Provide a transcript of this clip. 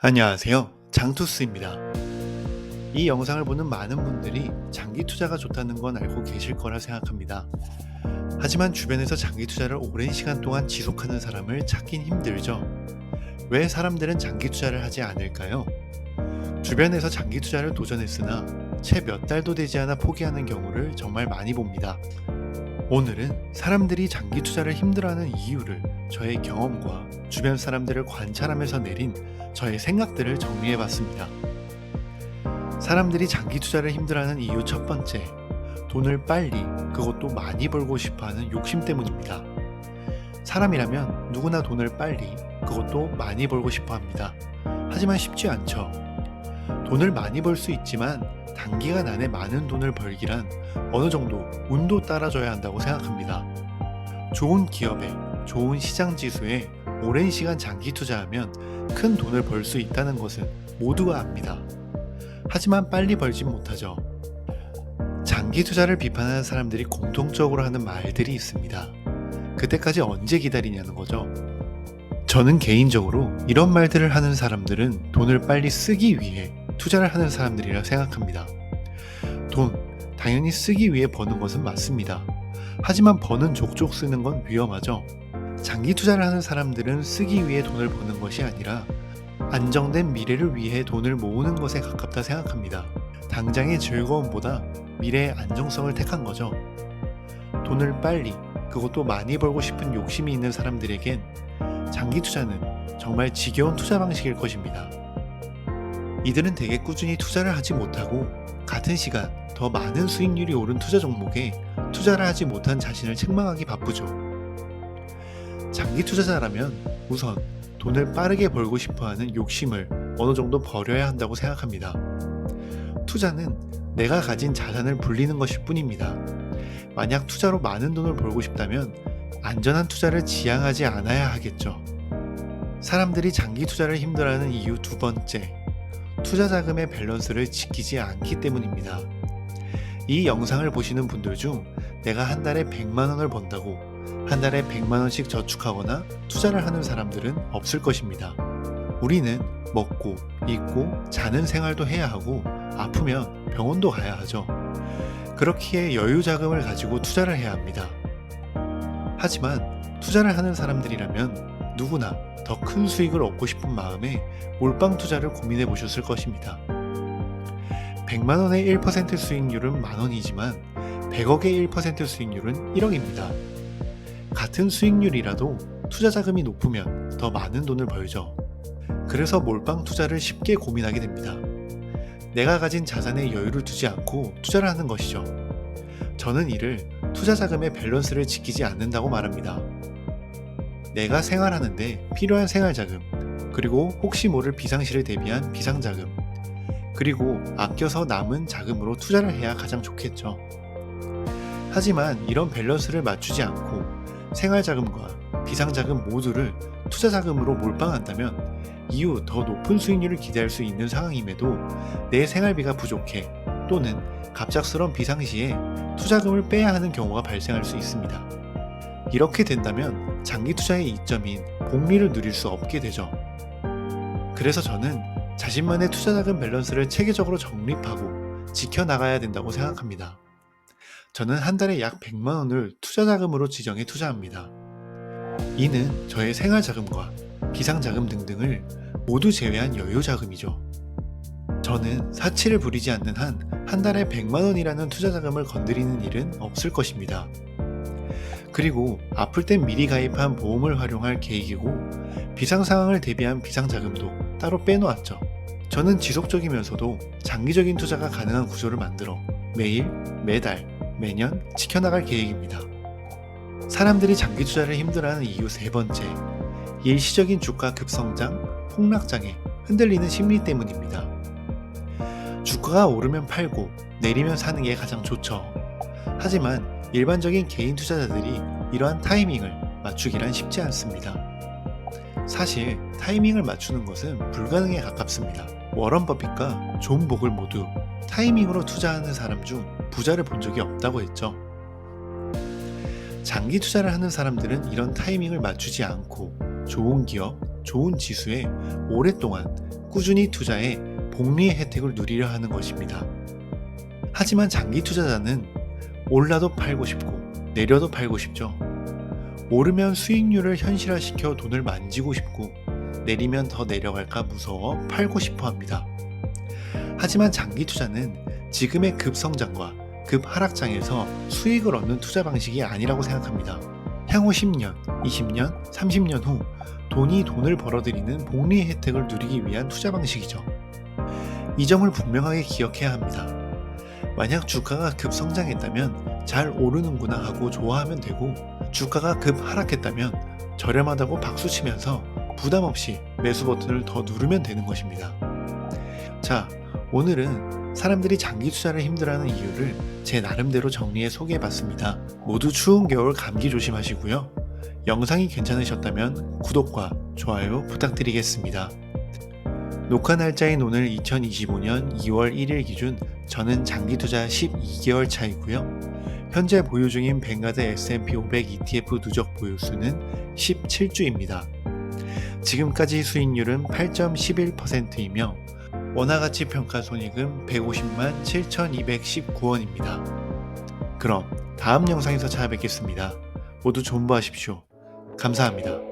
안녕하세요. 장투스입니다. 이 영상을 보는 많은 분들이 장기 투자가 좋다는 건 알고 계실 거라 생각합니다. 하지만 주변에서 장기 투자를 오랜 시간 동안 지속하는 사람을 찾긴 힘들죠. 왜 사람들은 장기 투자를 하지 않을까요? 주변에서 장기 투자를 도전했으나 채 몇 달도 되지 않아 포기하는 경우를 정말 많이 봅니다. 오늘은 사람들이 장기 투자를 힘들어하는 이유를 저의 경험과 주변 사람들을 관찰하면서 내린 저의 생각들을 정리해봤습니다. 사람들이 장기 투자를 힘들어하는 이유 첫 번째, 돈을 빨리, 그것도 많이 벌고 싶어하는 욕심 때문입니다. 사람이라면 누구나 돈을 빨리, 그것도 많이 벌고 싶어합니다. 하지만 쉽지 않죠. 돈을 많이 벌 수 있지만 단기간 안에 많은 돈을 벌기란 어느 정도 운도 따라줘야 한다고 생각합니다. 좋은 기업에, 좋은 시장 지수에 오랜 시간 장기 투자하면 큰 돈을 벌 수 있다는 것은 모두가 압니다. 하지만 빨리 벌진 못하죠. 장기 투자를 비판하는 사람들이 공통적으로 하는 말들이 있습니다. 그때까지 언제 기다리냐는 거죠. 저는 개인적으로 이런 말들을 하는 사람들은 돈을 빨리 쓰기 위해 투자를 하는 사람들이라 생각합니다. 돈, 당연히 쓰기 위해 버는 것은 맞습니다. 하지만 버는 족족 쓰는 건 위험하죠. 장기 투자를 하는 사람들은 쓰기 위해 돈을 버는 것이 아니라 안정된 미래를 위해 돈을 모으는 것에 가깝다 생각합니다. 당장의 즐거움보다 미래의 안정성을 택한 거죠. 돈을 빨리, 그것도 많이 벌고 싶은 욕심이 있는 사람들에겐 장기 투자는 정말 지겨운 투자 방식일 것입니다. 이들은 대개 꾸준히 투자를 하지 못하고 같은 시간 더 많은 수익률이 오른 투자 종목에 투자를 하지 못한 자신을 책망하기 바쁘죠. 장기 투자자라면 우선 돈을 빠르게 벌고 싶어하는 욕심을 어느 정도 버려야 한다고 생각합니다. 투자는 내가 가진 자산을 불리는 것일 뿐입니다. 만약 투자로 많은 돈을 벌고 싶다면 안전한 투자를 지향하지 않아야 하겠죠. 사람들이 장기 투자를 힘들어하는 이유 두 번째, 투자 자금의 밸런스를 지키지 않기 때문입니다. 이 영상을 보시는 분들 중 내가 한 달에 100만 원을 번다고 한 달에 100만 원씩 저축하거나 투자를 하는 사람들은 없을 것입니다. 우리는 먹고, 입고, 자는 생활도 해야 하고 아프면 병원도 가야 하죠. 그렇기에 여유 자금을 가지고 투자를 해야 합니다. 하지만 투자를 하는 사람들이라면 누구나 더 큰 수익을 얻고 싶은 마음에 몰빵 투자를 고민해 보셨을 것입니다. 100만 원의 1% 수익률은 만원이지만 100억의 1% 수익률은 1억입니다. 같은 수익률이라도 투자 자금이 높으면 더 많은 돈을 벌죠. 그래서 몰빵 투자를 쉽게 고민하게 됩니다. 내가 가진 자산에 여유를 두지 않고 투자를 하는 것이죠. 저는 이를 투자 자금의 밸런스를 지키지 않는다고 말합니다. 내가 생활하는데 필요한 생활자금, 그리고 혹시 모를 비상시를 대비한 비상자금, 그리고 아껴서 남은 자금으로 투자를 해야 가장 좋겠죠. 하지만 이런 밸런스를 맞추지 않고 생활자금과 비상자금 모두를 투자자금으로 몰빵한다면 이후 더 높은 수익률을 기대할 수 있는 상황임에도 내 생활비가 부족해 또는 갑작스러운 비상시에 투자금을 빼야 하는 경우가 발생할 수 있습니다. 이렇게 된다면 장기 투자의 이점인 복리를 누릴 수 없게 되죠. 그래서 저는 자신만의 투자자금 밸런스를 체계적으로 정립하고 지켜나가야 된다고 생각합니다. 저는 한 달에 약 100만 원을 투자자금으로 지정해 투자합니다. 이는 저의 생활자금과 비상자금 등등을 모두 제외한 여유자금이죠. 저는 사치를 부리지 않는 한 달에 100만 원이라는 투자자금을 건드리는 일은 없을 것입니다. 그리고 아플 땐 미리 가입한 보험을 활용할 계획이고 비상상황을 대비한 비상자금도 따로 빼놓았죠. 저는 지속적이면서도 장기적인 투자가 가능한 구조를 만들어 매일, 매달, 매년 지켜나갈 계획입니다. 사람들이 장기 투자를 힘들어하는 이유 세 번째, 일시적인 주가 급성장, 폭락장애, 흔들리는 심리 때문입니다. 주가가 오르면 팔고 내리면 사는 게 가장 좋죠. 하지만 일반적인 개인 투자자들이 이러한 타이밍을 맞추기란 쉽지 않습니다. 사실 타이밍을 맞추는 것은 불가능에 가깝습니다. 워런 버핏과 존 보글 모두 타이밍으로 투자하는 사람 중 부자를 본 적이 없다고 했죠. 장기 투자를 하는 사람들은 이런 타이밍을 맞추지 않고 좋은 기업, 좋은 지수에 오랫동안 꾸준히 투자해 복리의 혜택을 누리려 하는 것입니다. 하지만 장기 투자자는 올라도 팔고 싶고 내려도 팔고 싶죠. 오르면 수익률을 현실화시켜 돈을 만지고 싶고 내리면 더 내려갈까 무서워 팔고 싶어 합니다. 하지만 장기 투자는 지금의 급성장과 급하락장에서 수익을 얻는 투자 방식이 아니라고 생각합니다. 향후 10년, 20년, 30년 후 돈이 돈을 벌어들이는 복리의 혜택을 누리기 위한 투자 방식이죠. 이 점을 분명하게 기억해야 합니다. 만약 주가가 급성장했다면 잘 오르는구나 하고 좋아하면 되고, 주가가 급하락했다면 저렴하다고 박수치면서 부담없이 매수 버튼을 더 누르면 되는 것입니다. 자, 오늘은 사람들이 장기 투자를 힘들어하는 이유를 제 나름대로 정리해 소개해봤습니다. 모두 추운 겨울 감기 조심하시고요. 영상이 괜찮으셨다면 구독과 좋아요 부탁드리겠습니다. 녹화 날짜인 오늘 2025년 2월 1일 기준 저는 장기 투자 12개월 차이고요. 현재 보유 중인 뱅가드 S&P 500 ETF 누적 보유수는 17주입니다. 지금까지 수익률은 8.11%이며 원화가치 평가 손익은 150만 7,219원입니다. 그럼 다음 영상에서 찾아뵙겠습니다. 모두 존버하십시오. 감사합니다.